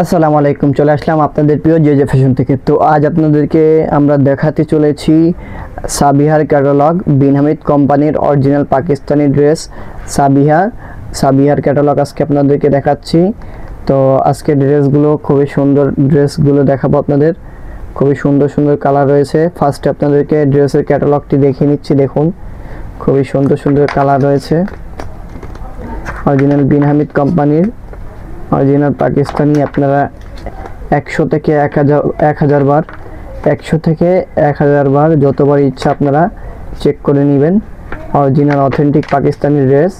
আসসালামু আলাইকুম, চলে আসলাম আপনাদের প্রিয় জে ফ্যাশন থেকে। তো আজ আপনাদেরকে আমরা দেখাতে চলেছি সাবিহার ক্যাটালগ, বিন হামিদ কোম্পানির অরিজিনাল পাকিস্তানি ড্রেস সাবিহার ক্যাটালগ আজকে আপনাদেরকে দেখাচ্ছি। তো আজকে ড্রেসগুলো খুবই সুন্দর, ড্রেসগুলো দেখাবো আপনাদের। খুবই সুন্দর সুন্দর কালার রয়েছে। ফার্স্টে আপনাদেরকে ড্রেসের ক্যাটালগটি দেখিয়ে নিচ্ছি। দেখুন, খুবই সুন্দর সুন্দর কালার রয়েছে। অরিজিনাল বিন হামিদ কোম্পানির অরিজিনাল পাকিস্তানি। আপনারা 100 থেকে 1000 বার 100 থেকে 1000 বার যতবার ইচ্ছা আপনারা চেক করে নেবেন। অরিজিনাল অথেন্টিক পাকিস্তানি ড্রেস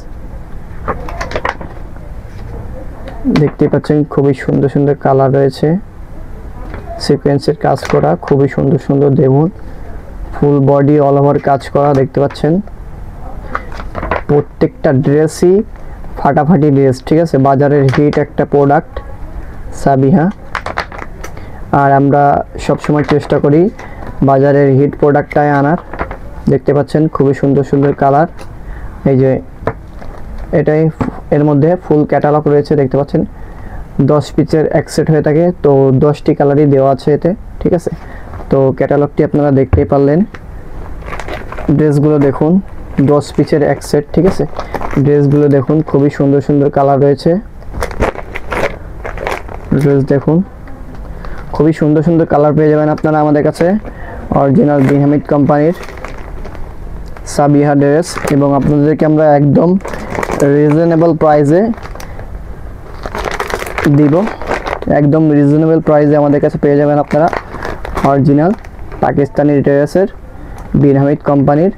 দেখতে পাচ্ছেন। খুবই সুন্দর সুন্দর কালার রয়েছে, সিকোয়েন্সের কাজ করা, খুবই সুন্দর সুন্দর। দেখুন, ফুল বডি অল ওভার কাজ করা দেখতে পাচ্ছেন। প্রত্যেকটা ড্রেসই ফাটাফাটি ড্রেস, ঠিক আছে। বাজারের হিট একটা প্রোডাক্ট সাবিহা, আর আমরা সবসময় চেষ্টা করি বাজারের হিট প্রোডাক্টটাই আনার। দেখতে পাচ্ছেন খুবই সুন্দর সুন্দর কালার। এই যে এটাই, এর মধ্যে ফুল ক্যাটালগ রয়েছে দেখতে পাচ্ছেন। 10 পিসের এক সেট হয়ে থাকে, তো 10টি কালারই দেওয়া আছে এতে, ঠিক আছে। তো ক্যাটালগটি আপনারা দেখতেই পারলেন। ড্রেসগুলো দেখুন, 10 পিসের এক সেট, ঠিক আছে। ড্রেসগুলো দেখুন, খুবই সুন্দর সুন্দর কালার রয়েছে। ড্রেস দেখুন, খুবই সুন্দর সুন্দর কালার পেয়ে যাবেন আপনারা আমাদের কাছে। অরিজিনাল বিন হামিদ কোম্পানির সাবিহা ড্রেস, এবং আপনাদেরকে আমরা একদম রিজনেবল প্রাইসে দিব। একদম রিজনেবল প্রাইসে আমাদের কাছে পেয়ে যাবেন আপনারা অরিজিনাল পাকিস্তানি ড্রেসের বিন হামিদ কোম্পানির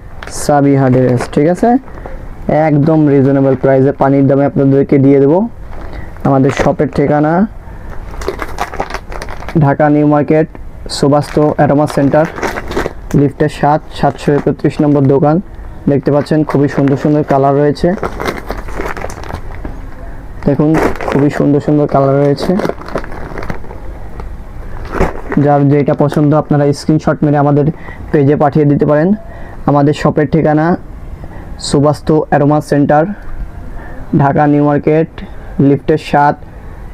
সাবিহা ড্রেস, ঠিক আছে। একদম রিজনেবল প্রাইসে পানির দামে আপনাদেরকে দিয়ে দেব। আমাদের শপের ঠিকানা Dhaka new market, Subastu aroma centre, লিফটের 731 নম্বর দোকান। দেখতে পাচ্ছেন খুবই সুন্দর সুন্দর কালার রয়েছে। দেখুন, খুবই সুন্দর সুন্দর কালার রয়েছে। যার যেটা পছন্দ আপনারা স্ক্রিনশট মেরে আমাদের পেজে পাঠিয়ে দিতে পারেন। আমাদের শপের ঠিকানা Subasto aroma centre, Dhaka new market, লিফটের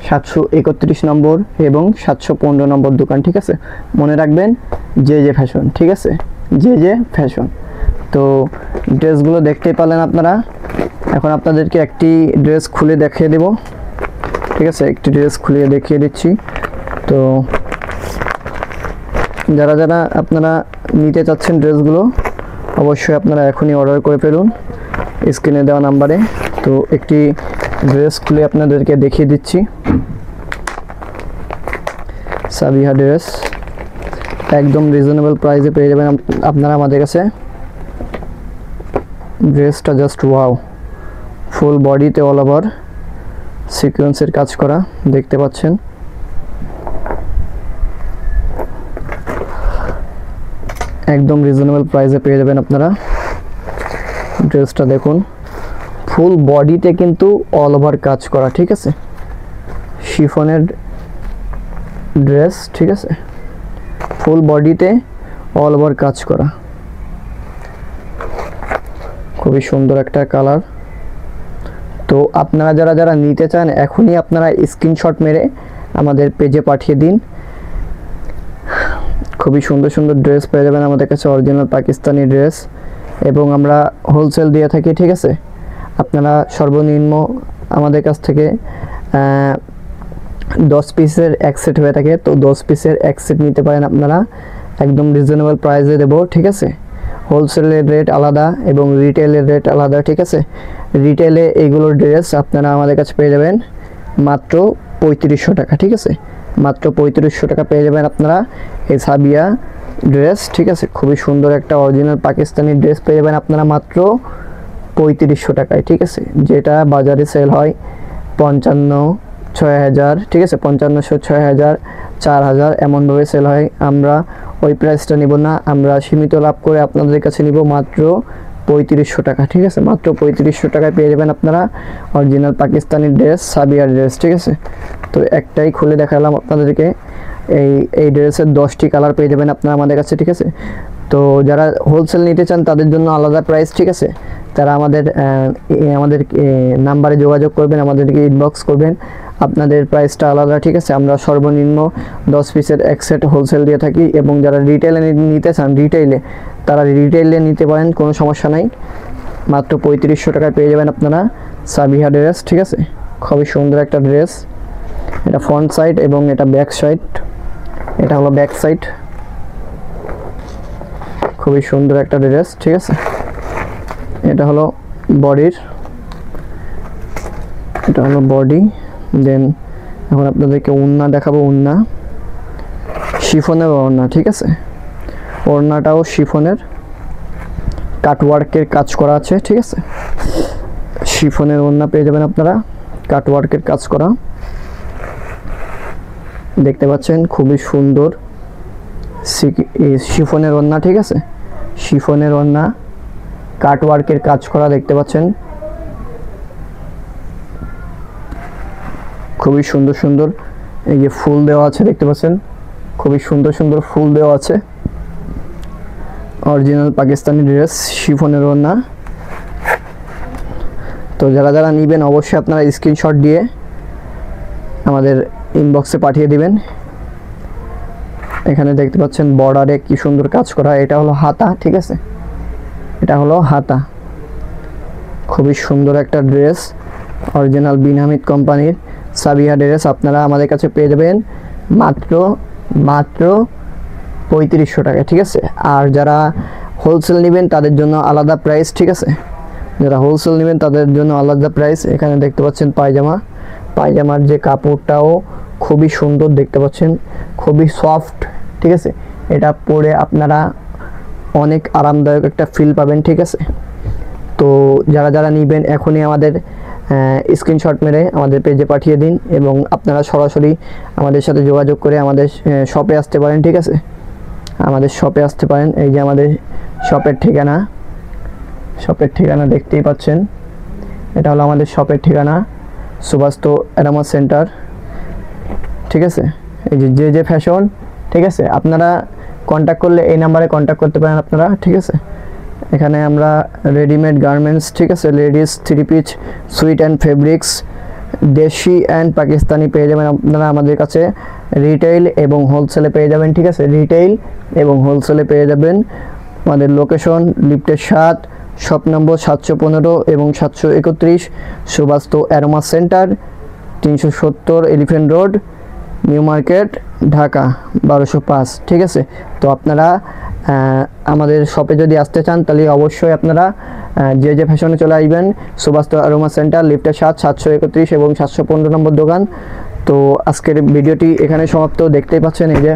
731 নম্বর এবং 715 নম্বর দোকান, ঠিক আছে। মনে রাখবেন জে ফ্যাশন, ঠিক আছে, জে ফ্যাশন। তো ড্রেসগুলো দেখতেই পারলেন আপনারা। এখন আপনাদেরকে একটি ড্রেস খুলে দেখিয়ে দেব, ঠিক আছে। একটি ড্রেস খুলে দেখিয়ে দিচ্ছি। তো যারা যারা আপনারা নিতে চাচ্ছেন ড্রেসগুলো, অবশ্যই আপনারা এখনই অর্ডার করে ফেলুন স্ক্রিনে দেওয়া নাম্বারে। তো একটি ড্রেস খুলে আপনাদেরকে দেখিয়ে দিচ্ছি। সাবিহা ড্রেস একদম রিজনেবল প্রাইসে পেয়ে যাবেন আপনারা আমাদের কাছে। ড্রেসটা জাস্ট ওয়াও, ফুল বডিতে অল ওভার সিকোয়েন্সের কাজ করা দেখতে পাচ্ছেন। একদম রিজনেবল প্রাইসে পেয়ে যাবেন আপনারা। ড্রেসটা দেখুন, ফুল বডিতে কিন্তু অল ওভার কাজ করা, ঠিক আছে। শিফনের ড্রেস, ঠিক আছে। ফুল বডিতে অল ওভার কাজ করা, খুবই সুন্দর একটা কালার। তো আপনারা যারা যারা নিতে চান এখনই আপনারা স্ক্রিনশট মেরে আমাদের পেজে পাঠিয়ে দিন। খুবই সুন্দর সুন্দর ড্রেস পেয়ে যাবেন আমাদের কাছে, অরিজিনাল পাকিস্তানি ড্রেস, এবং আমরা হোলসেল দিয়ে থাকি, ঠিক আছে। আপনারা সর্বনিম্ন আমাদের কাছ থেকে 10 পিসের এক সেট হয়ে থাকে, তো 10 পিসের এক সেট নিতে পারেন আপনারা। একদম রিজনেবল প্রাইসে দেবো, ঠিক আছে। হোলসেলের রেট আলাদা এবং রিটেলের রেট আলাদা, ঠিক আছে। রিটেলে এইগুলোর ড্রেস আপনারা আমাদের কাছে পেয়ে যাবেন মাত্র 3500 টাকা, ঠিক আছে। মাত্র 3500 টাকা পেয়ে যাবেন আপনারা এই সাবিয়া ড্রেস, ঠিক আছে। খুবই সুন্দর একটা অরিজিনাল পাকিস্তানি ড্রেস পেয়ে যাবেন আপনারা মাত্র 3500 টাকায়, ঠিক আছে। যেটা বাজারে সেল হয় 55-6000, ঠিক আছে। 5500, 6000, 4000 এমনভাবে সেল হয়। আমরা ওই প্রাইসটা নিব না, আমরা সীমিত লাভ করে আপনাদের কাছে নিব মাত্র 3500 টাকা, ঠিক আছে। মাত্র 3500 টাকায় পেয়ে যাবেন আপনারা অরিজিনাল পাকিস্তানি ড্রেস সাবিয়া ড্রেস, ঠিক আছে। তো একটাই খুলে দেখালাম আপনাদেরকে। এই ড্রেসের 10টি কালার পেয়ে যাবেন আপনারা আমাদের কাছে, ঠিক আছে। তো যারা হোলসেল নিতে চান তাদের জন্য আলাদা প্রাইস, ঠিক আছে। তারা আমাদের নাম্বারে যোগাযোগ করবেন, আমাদেরকে ইনবক্স করবেন। আপনাদের প্রাইসটা আলাদা, ঠিক আছে। আমরা সর্বনিম্ন 10 পিসের এক সেট হোলসেল দিয়ে থাকি, এবং যারা রিটেইলে নিতে চান তারা রিটেইলে নিতে পারেন, কোনো সমস্যা নাই। মাত্র 3500 টাকায় পেয়ে যাবেন আপনারা সাবিহা ড্রেস, ঠিক আছে। খুবই সুন্দর একটা ড্রেস। এটা ফ্রন্ট সাইড এবং এটা ব্যাক সাইড, এটা হলো ব্যাক সাইড। খুবই সুন্দর একটা ড্রেস, ঠিক আছে। এটা হলো বডির, এটা হলো বডি। দেন এখন আপনাদেরকে ওড়না দেখাবো। ওড়না শিফনের ওড়না, ঠিক আছে। ওড়নাটাও শিফনের, কাটওয়ার্কের কাজ করা আছে, ঠিক আছে। শিফনের ওড়না পেয়ে যাবেন আপনারা, কাটওয়ার্কের কাজ করা, দেখতে পাচ্ছেন খুবই সুন্দর শিফনের ওড়না, ঠিক আছে। শিফনের ওড়না, কাটওয়ার্কের কাজ করা, দেখতে পাচ্ছেন খুবই সুন্দর সুন্দর। এই যে ফুল দেওয়া আছে, দেখতে পাচ্ছেন খুবই সুন্দর সুন্দর ফুল দেওয়া আছে। অরিজিনাল পাকিস্তানি ড্রেস, শিফনের ওড়না। তো যারা যারা নেবেন অবশ্যই আপনারা স্ক্রিনশট দিয়ে আমাদের ইনবক্সে পাঠিয়ে দিবেন। এখানে দেখতে পাচ্ছেন বর্ডারে কি সুন্দর কাজ করা। এটা হলো হাতা, ঠিক আছে। এটা হলো হাতা। খুবই সুন্দর একটা ড্রেস, অরিজিনাল বিন হামিদ কোম্পানির সাবিহা ড্রেস আপনারা আমাদের কাছে পেয়ে যাবেন মাত্র 3500 টাকা, ঠিক আছে। আর যারা হোলসেল নেবেন তাদের জন্য আলাদা প্রাইস, ঠিক আছে। যারা হোলসেল নেবেন তাদের জন্য আলাদা প্রাইস। এখানে দেখতে পাচ্ছেন পায়জামা, পায়জামার যে কাপড়টাও খুবই সুন্দর, দেখতে পাচ্ছেন খুবই সফট, ঠিক আছে। এটা পরে আপনারা অনেক আরামদায়ক একটা ফিল পাবেন, ঠিক আছে। তো যারা যারা নেবেন এখনই আমাদের স্ক্রিনশট মেরে আমাদের পেজে পাঠিয়ে দিন, এবং আপনারা সরাসরি আমাদের সাথে যোগাযোগ করে আমাদের শপে আসতে পারেন, ঠিক আছে। আমাদের শপে আসতে পারেন। এই যে আমাদের শপের ঠিকানা, শপের ঠিকানা দেখতেই পাচ্ছেন। এটা হলো আমাদের শপের ঠিকানা, সুবাস্ত অ্যারোমা সেন্টার, ঠিক আছে। এই যে যে ফ্যাশন, ঠিক আছে। আপনারা কন্ট্যাক্ট করলে এই নাম্বারে কন্ট্যাক্ট করতে পারেন আপনারা, ঠিক আছে। এখানে আমরা রেডিমেড গার্মেন্টস, ঠিক আছে, ladies three piece, sweet and fabrics, দেশি অ্যান্ড পাকিস্তানি পেয়ে যাবেন আপনারা আমাদের কাছে। রিটেইল এবং হোলসেলে পেয়ে যাবেন, ঠিক আছে। রিটেইল এবং হোলসেলে পেয়ে যাবেন। আমাদের লোকেশন লিফটের 7, শপ নম্বর 715 এবং 731, Subasto aroma centre, 370 elephant road, new market, Dhaka 1205, ঠিক আছে। তো আপনারা আমাদের শপে যদি আসতে চান তাহলে অবশ্যই আপনারা যে ফ্যাশনে চলে আসবেন। সুবাস্ত অ্যারোমা সেন্টার, লিফটের 7, 731 এবং 715 নম্বর দোকান। তো আজকের ভিডিওটি এখানে সমাপ্ত। দেখতেই পাচ্ছেন এই যে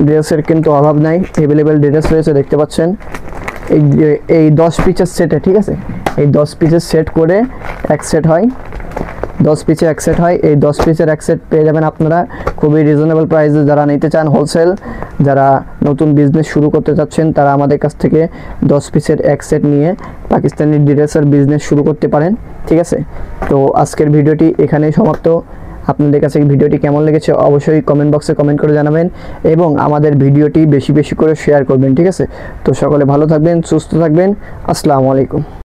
ড্রেসের কিন্তু অভাব নাই, অ্যাভেলেবেল ড্রেস রয়েছে, দেখতে পাচ্ছেন। এই 10 পিসের সেটে, ঠিক আছে, এই 10 পিসের সেট করে এক সেট হয়, 10 পিসের এক সেট হয়। এই 10 পিসের এক সেট পেয়ে যাবেন আপনারা খুবই রিজনেবল প্রাইসে। যারা নিতে চান হোলসেল, যারা নতুন বিজনেস শুরু করতে চাচ্ছেন তারা আমাদের কাছ থেকে 10 পিসের এক সেট নিয়ে পাকিস্তানি ড্রেসের বিজনেস শুরু করতে পারেন, ঠিক আছে। তো আজকের ভিডিওটি এখানেই সমাপ্ত। আপনাদের কাছে ভিডিওটি কেমন লেগেছে অবশ্যই কমেন্ট বক্সে কমেন্ট করে জানাবেন, এবং আমাদের ভিডিওটি বেশি বেশি করে শেয়ার করবেন, ঠিক আছে। তো সকলে ভালো থাকবেন, সুস্থ থাকবেন। আসসালামু আলাইকুম।